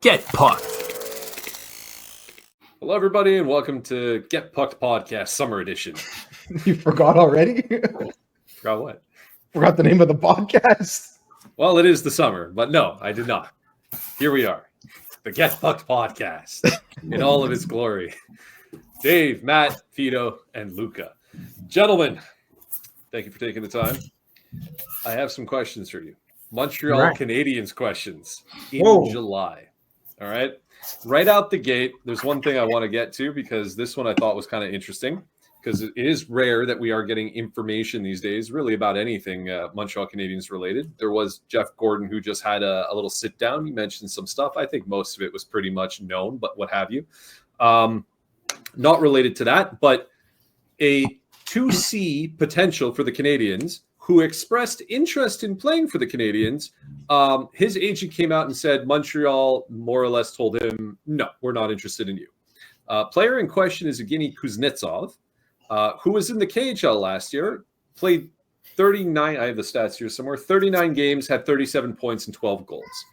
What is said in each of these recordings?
Get Pucked. Hello, everybody, and welcome to Get Pucked Podcast Summer Edition. You forgot already? Forgot what? Forgot the name of the podcast. Well, it is the summer, but no, I did not. Here we are, the Get Pucked Podcast in all of its glory. Dave, Matt, Fido, and Luca. Gentlemen, thank you for taking the time. I have some questions for you. Montreal Canadiens questions in July. All right. Right out the gate, there's one thing I want to get to because this one I thought was kind of interesting because it is rare that we are getting information these days really about anything Montreal Canadiens related. There was Jeff Gordon who just had a little sit down. He mentioned some stuff. I think most of it was pretty much known, but what have you. Not related to that, but a 2C potential for the Canadiens who expressed interest in playing for the Canadiens. His agent came out and said Montreal more or less told him, no, we're not interested in you. Player in question is Evgeny Kuznetsov, who was in the KHL last year, played 39, I have the stats here somewhere, 39 games, had 37 points and 12 goals.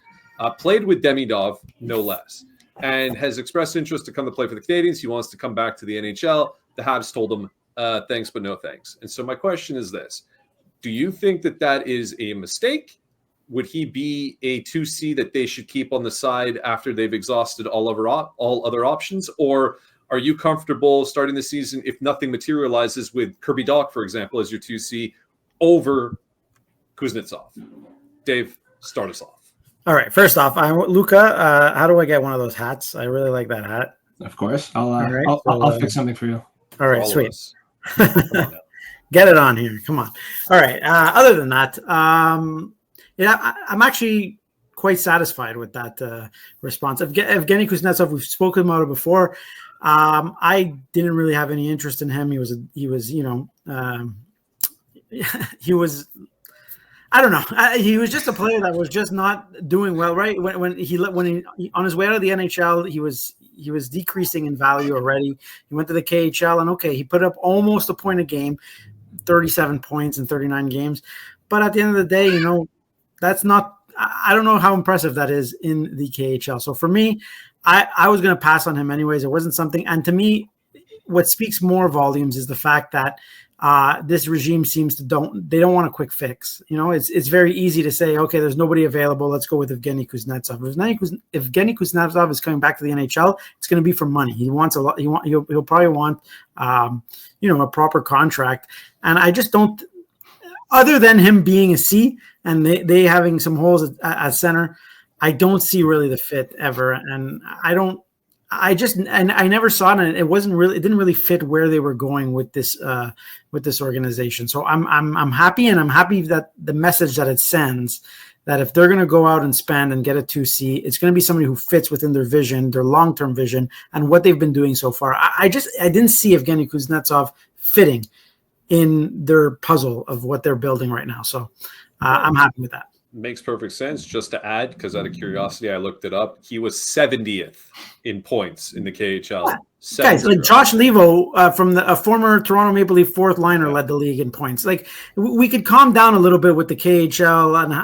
Played with Demidov, no less, and has expressed interest to come to play for the Canadiens. He wants to come back to the NHL. The Habs told him, thanks, but no thanks. And so my question is this. Do you think that that is a mistake? Would he be a 2C that they should keep on the side after they've exhausted all other options? Or are you comfortable starting the season, if nothing materializes, with Kirby Dach, for example, as your 2C over Kuznetsov? Dave, start us off. All right. First off, Luca, how do I get one of those hats? I really like that hat. Of course. I'll fix something for you. All right, sweet. Get it on here. Come on. All right. Other than that, I'm actually quite satisfied with that response. Evgeny Kuznetsov, we've spoken about it before. I didn't really have any interest in him. He was, I don't know. He was just a player that was just not doing well, right? When he on his way out of the NHL, he was decreasing in value already. He went to the KHL, and he put up almost a point a game, 37 points in 39 games. But at the end of the day, that's not – I don't know how impressive that is in the KHL. So for me, I was going to pass on him anyways. It wasn't something – and to me, what speaks more volumes is the fact that this regime seems to they don't want a quick fix. It's very easy to say, okay, there's nobody available. Let's go with Evgeny Kuznetsov. If Evgeny Kuznetsov is coming back to the NHL, it's going to be for money. He wants a lot. He'll probably want, a proper contract. And I just don't, other than him being a C and they having some holes at center, I don't see really the fit ever. And I never saw it, and it didn't really fit where they were going with this organization. So I'm happy, and I'm happy that the message that it sends, that if they're going to go out and spend and get a 2C, it's going to be somebody who fits within their vision, their long-term vision, and what they've been doing so far. I didn't see Evgeny Kuznetsov fitting in their puzzle of what they're building right now. So I'm happy with that. Makes perfect sense. Just to add, because out of curiosity, I looked it up. He was 70th in points in the KHL. Guys, like Josh Levo from a former Toronto Maple Leaf fourth liner led the league in points. Like, we could calm down a little bit with the KHL. And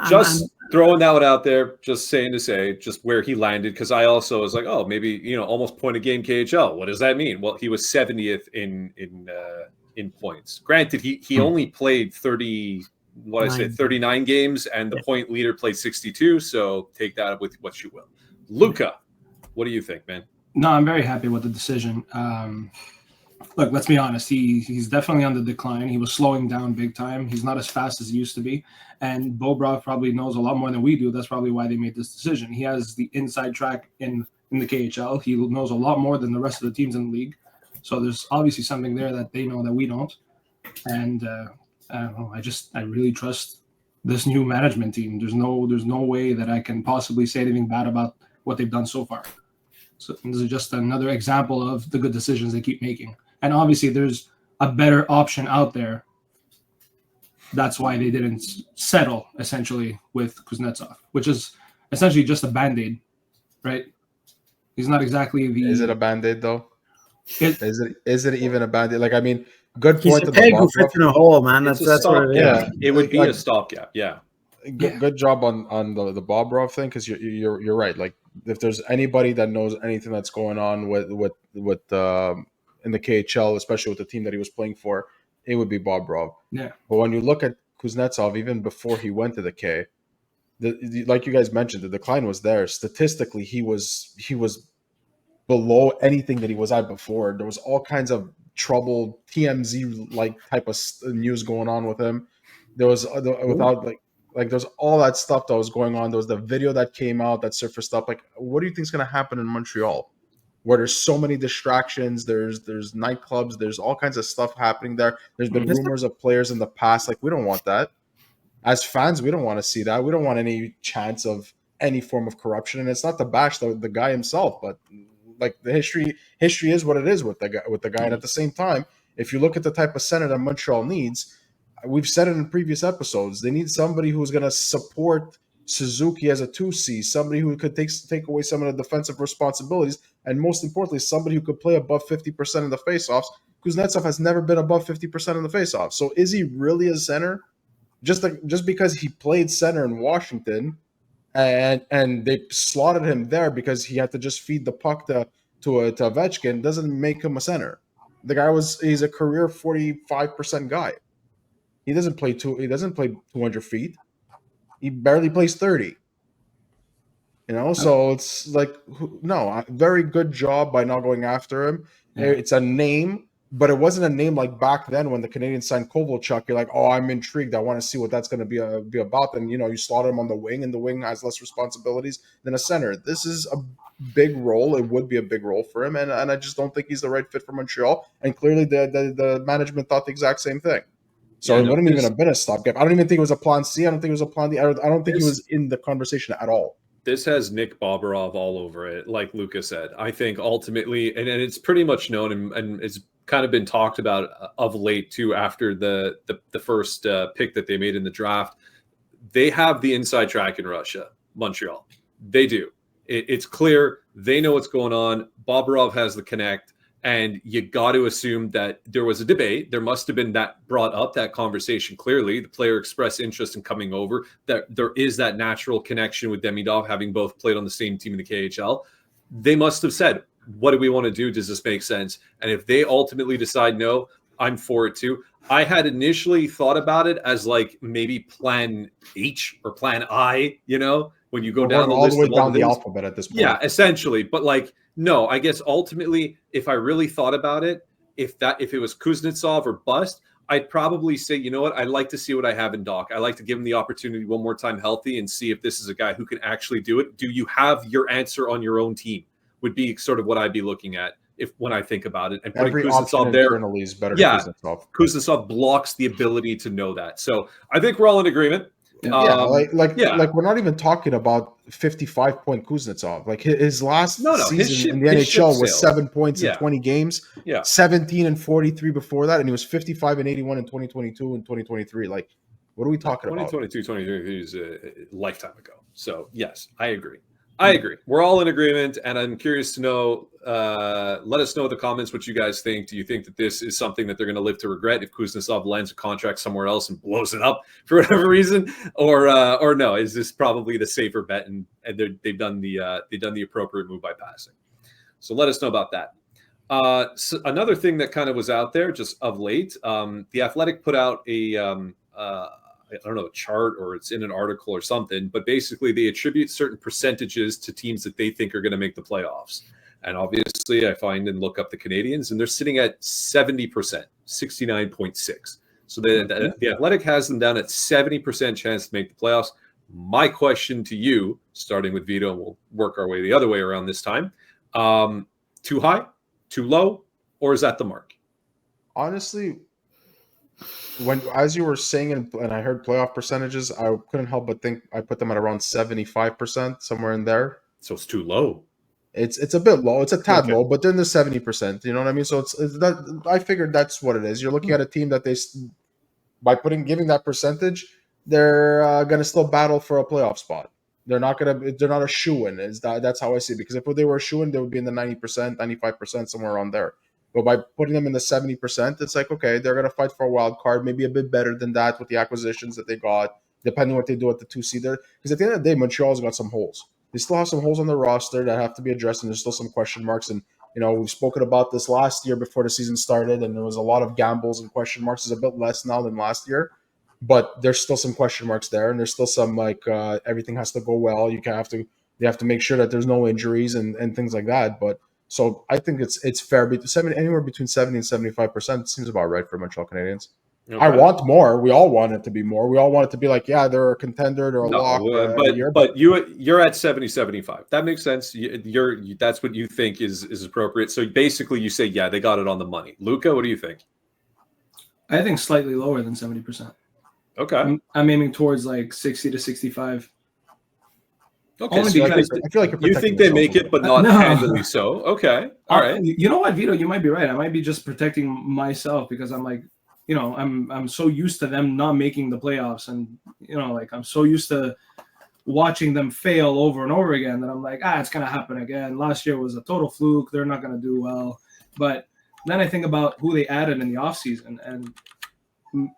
throwing that one out there, just just where he landed, because I also was like, oh, maybe, almost point a game KHL. What does that mean? Well, he was 70th in points. Granted, he only played 39 games, and the point leader played 62, so take that with what you will. Luca, what do you think, man? No, I'm very happy with the decision. Look, let's be honest. He's definitely on the decline. He was slowing down big time. He's not as fast as he used to be. And Bobrov probably knows a lot more than we do. That's probably why they made this decision. He has the inside track in the KHL. He knows a lot more than the rest of the teams in the league. So there's obviously something there that they know that we don't. And I don't know. I really trust this new management team. There's no way that I can possibly say anything bad about what they've done so far. So this is just another example of the good decisions they keep making. And obviously there's a better option out there. That's why they didn't settle essentially with Kuznetsov, which is essentially just a Band-Aid, right? He's not exactly the... Is it a Band-Aid though? Is it even a Band-Aid? Like, I mean, good point. He's a peg who fits in a hole, man. That's what it is. Yeah, it would be a stopgap. Yeah. Good job on the Bobrov thing, because you're right. Like, if there's anybody that knows anything that's going on with in the KHL, especially with the team that he was playing for, it would be Bobrov. Yeah. But when you look at Kuznetsov, even before he went to the K, like you guys mentioned, the decline was there. Statistically, he was below anything that he was at before. There was all kinds of trouble, TMZ like type of news going on with him. There was without like there's all that stuff that was going on. There was the video that came out that surfaced up. Like, what do you think is going to happen in Montreal, where there's so many distractions? There's nightclubs. There's all kinds of stuff happening there. There's been rumors of players in the past. Like, we don't want that. As fans, we don't want to see that. We don't want any chance of any form of corruption. And it's not to bash the guy himself, but like, the history is what it is with the guy. And at the same time, if you look at the type of center that Montreal needs, we've said it in previous episodes, they need somebody who's going to support Suzuki as a 2C, somebody who could take away some of the defensive responsibilities, and most importantly, somebody who could play above 50% of the faceoffs. Kuznetsov has never been above 50% of the faceoffs. So is he really a center? Just because he played center in Washington and they slotted him there because he had to just feed the puck to Ovechkin doesn't make him a center. The guy he's a career 45% guy. He doesn't play 200 feet. He barely plays 30. So it's like, no, very good job by not going after him. Yeah. It's a name, but it wasn't a name like back then when the Canadiens signed Kovalchuk. You're like, oh, I'm intrigued. I want to see what that's going to be about. And, you slaughter him on the wing, and the wing has less responsibilities than a center. This is a big role. It would be a big role for him. And I just don't think he's the right fit for Montreal. And clearly the management thought the exact same thing. So it wouldn't even have been a stopgap. I don't even think it was a plan C. I don't think it was a plan D. I don't think he was in the conversation at all. This has Nick Bobrov all over it, like Luca said. I think ultimately, and it's pretty much known and it's kind of been talked about of late too, after the first pick that they made in the draft. They have the inside track in Russia, Montreal. They do. It's clear. They know what's going on. Bobrov has the connect. And you got to assume that there was a debate. There must have been that brought up, that conversation. Clearly, the player expressed interest in coming over. That there is that natural connection with Demidov, having both played on the same team in the KHL. They must have said, what do we want to do? Does this make sense? And if they ultimately decide no, I'm for it too. I had initially thought about it as like maybe plan H or plan I, when you go down the list. All the way down the alphabet at this point. Yeah, essentially. But like, no, I guess ultimately, if I really thought about it, if it was Kuznetsov or bust, I'd probably say, you know what? I'd like to see what I have in Doc. I like to give him the opportunity one more time healthy and see if this is a guy who can actually do it. Do you have your answer on your own team? Would be sort of what I'd be looking at when I think about it. And putting Kuznetsov there, is better than Kuznetsov. Kuznetsov blocks the ability to know that. So I think we're all in agreement. Like we're not even talking about 55-point Kuznetsov. Like his last season in the NHL was 7 points in 20 games. 17 and 43 before that, and he was 55 and 81 in 2022 and 2023. Like, what are we talking about? 2023 is a lifetime ago. So yes, I agree. We're all in agreement, and I'm curious to know. Let us know in the comments what you guys think. Do you think that this is something that they're going to live to regret if Kuznetsov lands a contract somewhere else and blows it up for whatever reason, or no? Is this probably the safer bet, and they've done the appropriate move by passing? So let us know about that. So another thing that kind of was out there just of late, the Athletic put out I don't know, a chart, or it's in an article or something, but basically they attribute certain percentages to teams that they think are going to make the playoffs. And obviously I find and look up the Canadiens, and they're sitting at 70%, 69.6. So the Athletic has them down at 70% chance to make the playoffs. My question to you, starting with Vito, and we'll work our way the other way around this time. Too high, too low, or is that the mark? Honestly, as you were saying, and I heard playoff percentages, I couldn't help but think I put them at around 75%, somewhere in there. So it's too low. It's a bit low. It's a tad low, but they're in the 70%. You know what I mean? So it's that. I figured that's what it is. You're looking at a team that giving that percentage, they're going to still battle for a playoff spot. They're not a shoo-in. That's how I see it. Because if they were a shoo-in, they would be in the 90%, 95%, somewhere around there. But by putting them in the 70%, it's like, okay, they're going to fight for a wild card, maybe a bit better than that with the acquisitions that they got, depending what they do at the 2 seed there. Because at the end of the day, Montreal's got some holes. They still have some holes on their roster that have to be addressed, and there's still some question marks. And we've spoken about this last year before the season started, and there was a lot of gambles and question marks. There's a bit less now than last year, but there's still some question marks there, and there's still some everything has to go well. You have to make sure that there's no injuries and things like that. But so I think it's fair. Anywhere between 70 and 75% seems about right for Montreal Canadiens. Okay. I want more. We all want it to be more. We all want it to be like, yeah, they're a contender, they're a lock. But you're at 70, 75. That makes sense. That's what you think is appropriate. So basically you say, yeah, they got it on the money. Luca, what do you think? I think slightly lower than 70%. Okay. I'm aiming towards like 60 to 65. Okay, only so because I feel like you think they make it, but not handily so. Okay, all right. You know what, Vito? You might be right. I might be just protecting myself because I'm like, I'm so used to them not making the playoffs, and like I'm so used to watching them fail over and over again that I'm like, it's gonna happen again. Last year was a total fluke. They're not gonna do well. But then I think about who they added in the offseason, and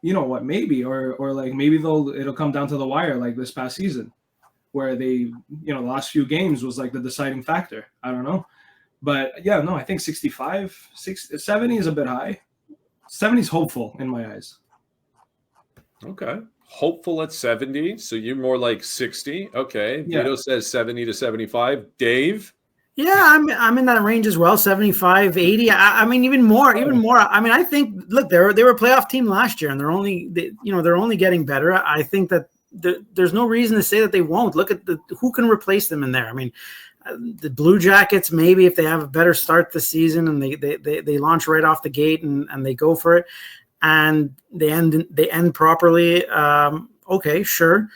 you know what, maybe or like maybe it'll come down to the wire like this past season, where they, the last few games was like the deciding factor. I don't know. But yeah, no, I think 65, 70 is a bit high. 70 is hopeful in my eyes. Okay. Hopeful at 70. So you're more like 60. Okay. Yeah. Vito says 70 to 75. Dave? Yeah, I'm in that range as well, 75, 80. I mean, even more. I mean, I think, look, they were a playoff team last year, and they're only getting better. I think that there's no reason to say that they won't. Look at who can replace them in there. I mean, the Blue Jackets, maybe if they have a better start this season and they launch right off the gate and they go for it and they end properly. Okay, sure.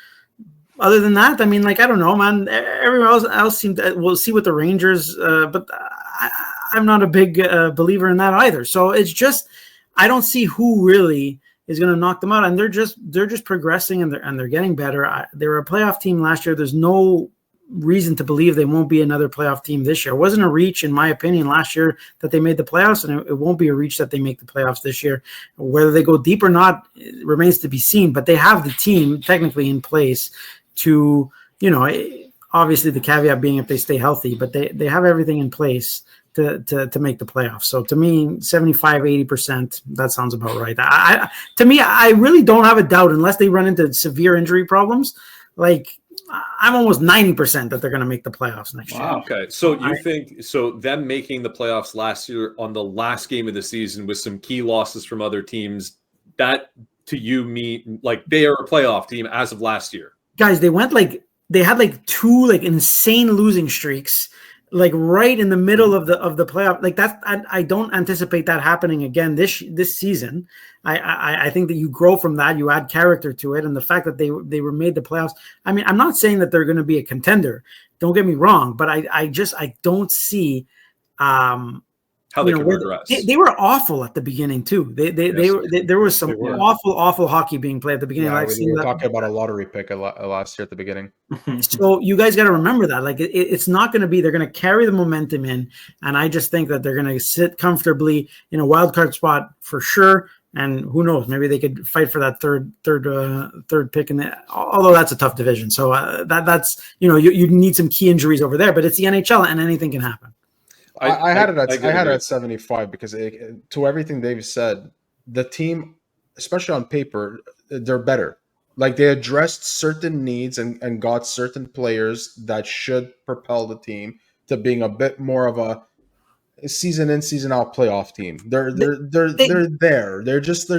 Other than that, I mean, like, I don't know, man. Everyone else seems we'll see with the Rangers, but I'm not a big believer in that either. So it's just I don't see who really is going to knock them out, and they're just progressing and they're getting better. They were a playoff team last year. There's no reason to believe they won't be another playoff team this year. It wasn't a reach, in my opinion, last year that they made the playoffs, and it won't be a reach that they make the playoffs this year. Whether they go deep or not remains to be seen, but they have the team technically in place to, obviously the caveat being if they stay healthy, but they have everything in place to make the playoffs. So to me, 75, 80%, that sounds about right. To me, I really don't have a doubt unless they run into severe injury problems. Like, I'm almost 90% that they're going to make the playoffs next year. Okay. So you think them making the playoffs last year on the last game of the season with some key losses from other teams, that to you mean like they are a playoff team as of last year? Guys, they had two insane losing streaks, like right in the middle of the playoff. Like that, I don't anticipate that happening again this season. I think that you grow from that, you add character to it, and the fact that they were made the playoffs. I mean, I'm not saying that they're going to be a contender. Don't get me wrong, but I don't see how they can progress. They were awful at the beginning too. There was some awful hockey being played at the beginning. Yeah, we were talking about a lottery pick last year at the beginning. So you guys got to remember that. Like it's not going to be. They're going to carry the momentum in, and I just think that they're going to sit comfortably in a wild card spot for sure. And who knows? Maybe they could fight for that third pick in the. Although that's a tough division, so that's you need some key injuries over there. But it's the NHL, and anything can happen. I had it at 75 because to everything Dave said, the team, especially on paper, they're better. Like they addressed certain needs and got certain players that should propel the team to being a bit more of a season in, season out playoff team. They're there. They're just.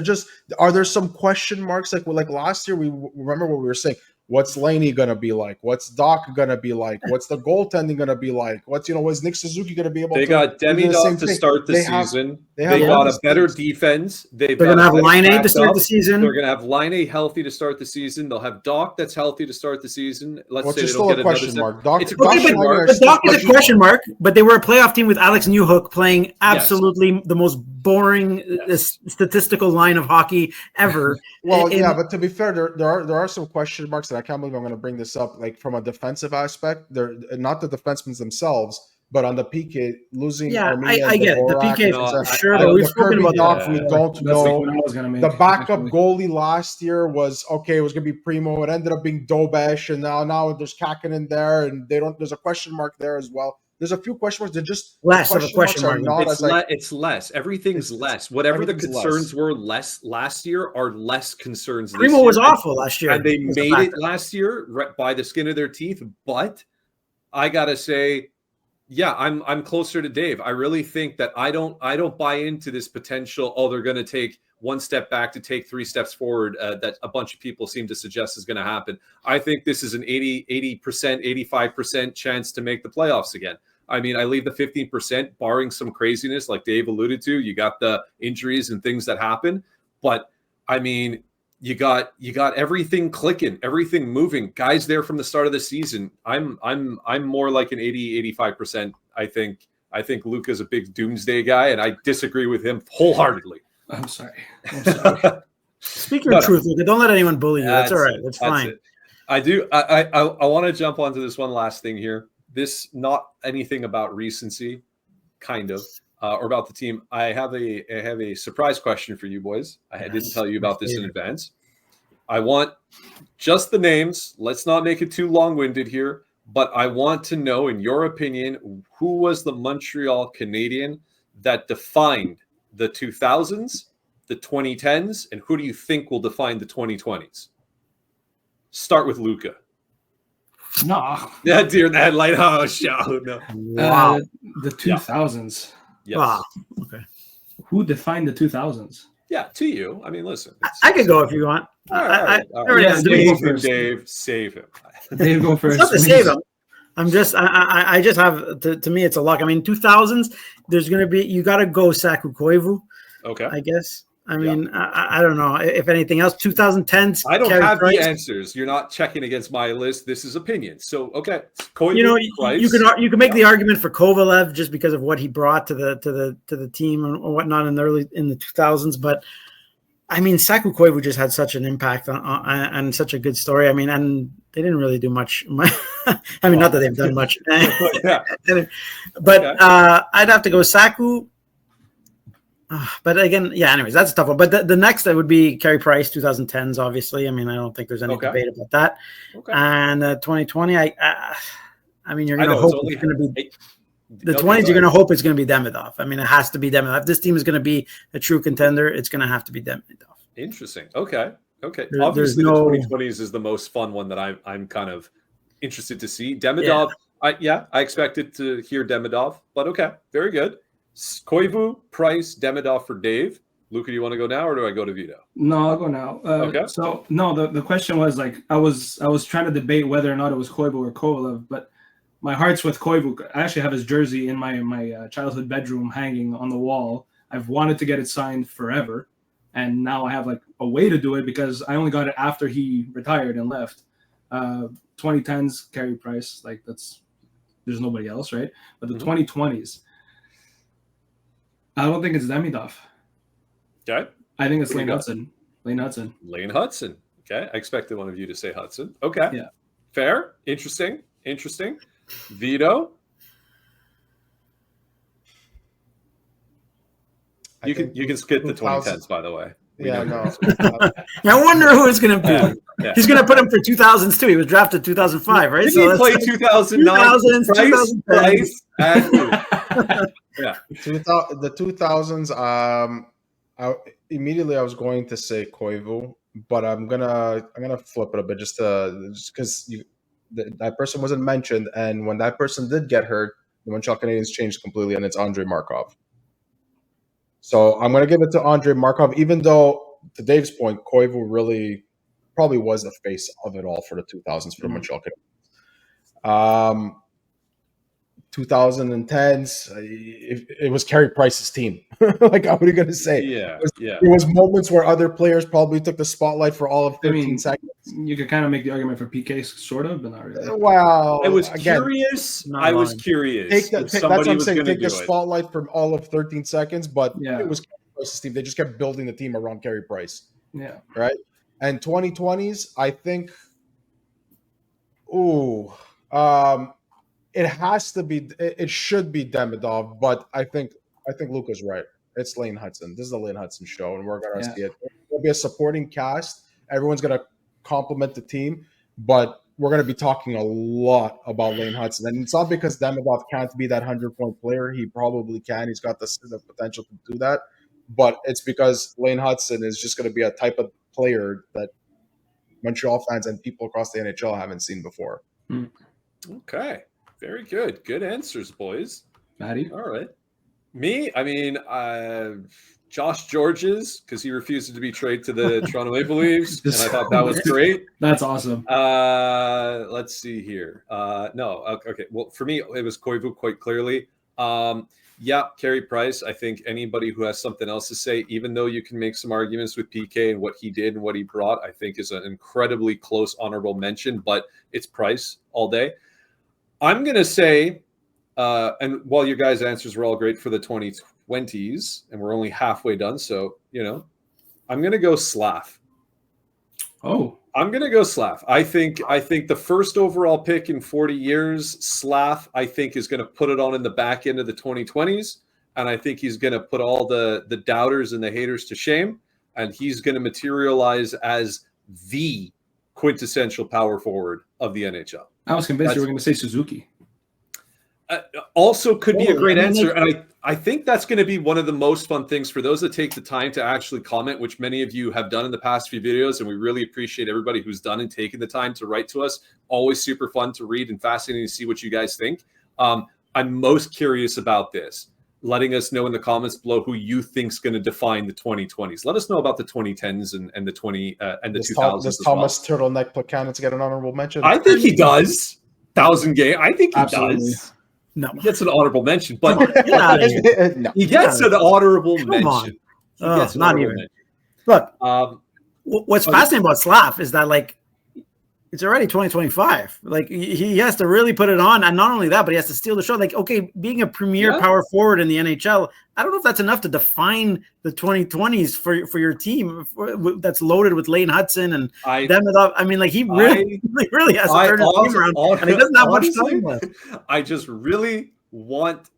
Are there some question marks like last year? We remember what we were saying. What's Laney going to be like? What's Doc going to be like? What's the goaltending going to be like? Was Nick Suzuki going to be able to? They got Demidov to start the season. They got a better defense. They're going to have Laine to start the season. They're going to have Laine healthy to start the season. They'll have Doc that's healthy to start the season. Let's say they don't get question mark. It's a question mark. But Doc is a question mark. But they were a playoff team with Alex Newhook playing absolutely the most boring statistical line of hockey ever. Well, but to be fair, there are some question marks that I can't believe I'm going to bring this up. Like from a defensive aspect, they're not the defensemen themselves, But on the PK, losing Yeah, Armenia I and get it. The Dvorak, PK No, for I- sure, I but don't- we've the spoken Kirby about Dach, that. we Yeah. don't That's the know. point I was gonna make. The backup actually. goalie last year was okay. It was going to be Primo. It ended up being Dobesh, and now there's Kakin in there, and they don't. There's a question mark there as well. There's a few question marks. They're just Less the of a question marks are mark. not as like it's less. Everything's it's- less. Whatever the everything's concerns less. were less last year are less concerns this Primo year. was awful last year. And they was the made it factor. last year by the skin of their teeth. But I gotta say, yeah, I'm closer to Dave. I really think that I don't buy into this potential. Oh, they're going to take one step back to take 3 steps forward. That a bunch of people seem to suggest is going to happen. I think this is an 80%, 85% chance to make the playoffs again. I mean, I leave the 15%, barring some craziness like Dave alluded to. You got the injuries and things that happen, but I mean, you got everything clicking, everything moving. Guys there from the start of the season. I'm more like an 80-85%. I think Luka's a big doomsday guy, and I disagree with him wholeheartedly. I'm sorry. Speak your truth, Luka. Don't let anyone bully you. That's all right. That's That's fine. it. I want to jump onto this one last thing here. This not anything about recency, kind of, or about the team. I have a surprise question for you boys. I didn't tell you about this in advance. I want just the names. Let's not make it too long-winded here, but I want to know, in your opinion, who was the Montreal Canadien that defined the 2000s, the 2010s, and who do you think will define the 2020s? Start with Luka. No. Yeah, deer in the headlight. Oh, show. No. Wow. The 2000s. Yes. Wow. Okay. Who defined the 2000s? Yeah, to you. I mean, listen. I could go if you want. All right. Yeah, Save him, Dave. Save him. Dave, go It's first. not to save him. I'm just, I just have, to me, it's a lock. I mean, 2000s, there's going to be, you got to go Saku Koivu, Okay. I guess. I mean, I don't know if anything else. 2010s. I don't Carey have Price. the answers. You're not checking against my list. This is opinion. So, okay. Koivu, You know, Price. you can make the argument for Kovalev just because of what he brought to the team and whatnot in the 2000s. But I mean, Saku Koivu just had such an impact on and such a good story. I mean, and they didn't really do much. I mean, not that they've done much. Yeah. But Okay. I'd have to go Saku. But again, yeah. Anyways, that's a tough one. But the next that would be Carey Price, 2010s. Obviously, I mean, I don't think there's any debate about that. Okay. And 2020, I mean, you're I going to know, it's hope only- it's going to be. The Okay, 20s, go you're going ahead. to hope it's going to be Demidov. I mean, it has to be Demidov. If this team is going to be a true contender, it's going to have to be Demidov. Interesting. Okay. There's Obviously, no- the 2020s is the most fun one that I'm kind of interested to see. Demidov, I expected to hear Demidov, but okay, very good. Koivu, Price, Demidov for Dave. Luca, do you want to go now, or do I go to Vito? No, I'll go now. Okay. So no, the question was like I was trying to debate whether or not it was Koivu or Kovalev, but my heart's with Koivu. I actually have his jersey in my childhood bedroom hanging on the wall. I've wanted to get it signed forever, and now I have like a way to do it because I only got it after he retired and left. 2010s Carey Price, like there's nobody else, right? But the 2020s, I don't think it's Demidov. Okay. I think it's Who do Lane you got? Hudson. Lane Hudson. Lane Hudson. Okay. I expected one of you to say Hudson. Okay. Yeah. Fair. Interesting. Vito. You can skip the 2010s, by the way. We Yeah, know. no. I wonder who it's going to be. Yeah. He's going to put him for 2000s too. He was drafted 2005, right? Didn't he that's play like 2009? 2000s, Price, 2010s. and yeah. The 2000s. I was going to say Koivu, but I'm gonna flip it a bit just because that person wasn't mentioned, and when that person did get hurt, the Montreal Canadiens changed completely, and it's Andrei Markov. So I'm gonna give it to Andrei Markov, even though to Dave's point, Koivu really probably was the face of it all for the 2000s for the Montreal Canadiens. 2010s, it was Carey Price's team. Like, what are you going to say? Yeah. There was moments where other players probably took the spotlight for all of 13 seconds. You could kind of make the argument for PK, sort of, but not really. Wow. I was again, curious. not I was lying. curious. that's if what somebody I'm was saying. going to Take do the it. spotlight from all of 13 seconds, but Yeah. it was Carey Price's team. They just kept building the team around Carey Price. Yeah. Right? And 2020s, I think, it has to be. It should be Demidov, but I think Luca's right. It's Lane Hudson. This is the Lane Hudson show, and we're gonna see it. There'll be a supporting cast. Everyone's gonna compliment the team, but we're gonna be talking a lot about Lane Hudson, and it's not because Demidov can't be that 100-point player. He probably can. He's got the potential to do that, but it's because Lane Hudson is just gonna be a type of player that Montreal fans and people across the NHL haven't seen before. Okay. Very good. Good answers, boys. Maddie? All right. Me? I mean, Josh George's, because he refused to be traded to the Toronto Maple Leafs, and I thought that was great. That's awesome. Let's see here. No. Okay. Well, for me, it was Koivu quite clearly. Yeah, Carey Price. I think anybody who has something else to say, even though you can make some arguments with PK and what he did and what he brought, I think is an incredibly close honorable mention, but it's Price all day. I'm going to say, and while your guys' answers were all great for the 2020s, and we're only halfway done, so, I'm going to go Slav. Oh. I'm going to go Slav. I think the first overall pick in 40 years, Slav, I think, is going to put it on in the back end of the 2020s, and I think he's going to put all the doubters and the haters to shame, and he's going to materialize as the quintessential power forward of the NHL. I was convinced you were going to say Suzuki. Also could be a great answer. And I think that's going to be one of the most fun things for those that take the time to actually comment, which many of you have done in the past few videos. And we really appreciate everybody who's done and taken the time to write to us. Always super fun to read and fascinating to see what you guys think. I'm most curious about this. Letting us know in the comments below who you think's going to define the 2020s. Let us know about the 2010s and the 2000s. Does Thomas Turtleneck Placanitz get an honorable mention? I think he does. 1,000 game. I think he does. No, he gets an honorable mention, but no. He gets an honorable mention. Not even. Look, what's fascinating about Slav is that it's already 2025. He has to really put it on, and not only that, but he has to steal the show. Being a premier power forward in the NHL, I don't know if that's enough to define the 2020s for your team that's loaded with Lane Hudson and Demidov. I mean, he really has to turn his team around, and he doesn't have much time left. I just really want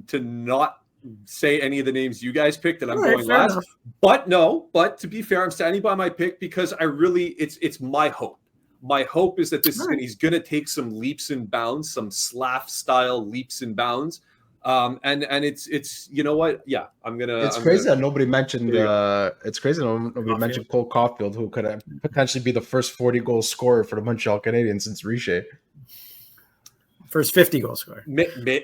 to not say any of the names you guys picked, and I'm going last. Enough. But to be fair, I'm standing by my pick because it's my hope. My hope is that he's going to take some leaps and bounds, some Slav style leaps and bounds. And it's you know what? Yeah, It's crazy that nobody mentioned. It's crazy that nobody mentioned Cole Caulfield, who could potentially be the first 40-goal scorer for the Montreal Canadiens since Richer. First 50-goal scorer.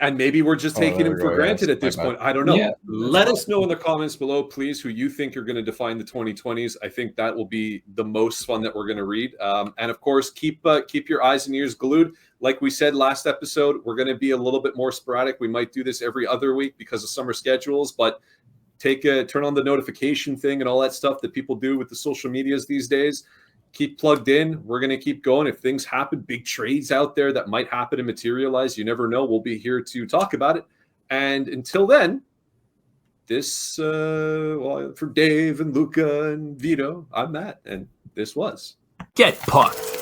And maybe we're just taking him for granted at this point. I don't know. Yeah, let us know in the comments below, please, who you think are going to define the 2020s. I think that will be the most fun that we're going to read. And of course, keep your eyes and ears glued. Like we said last episode, we're going to be a little bit more sporadic. We might do this every other week because of summer schedules, but turn on the notification thing and all that stuff that people do with the social medias these days. Keep plugged in. We're going to keep going. If things happen, big trades out there that might happen and materialize, you never know. We'll be here to talk about it. And until then, for Dave and Luca and Vito, I'm Matt, and this was Get Pucked.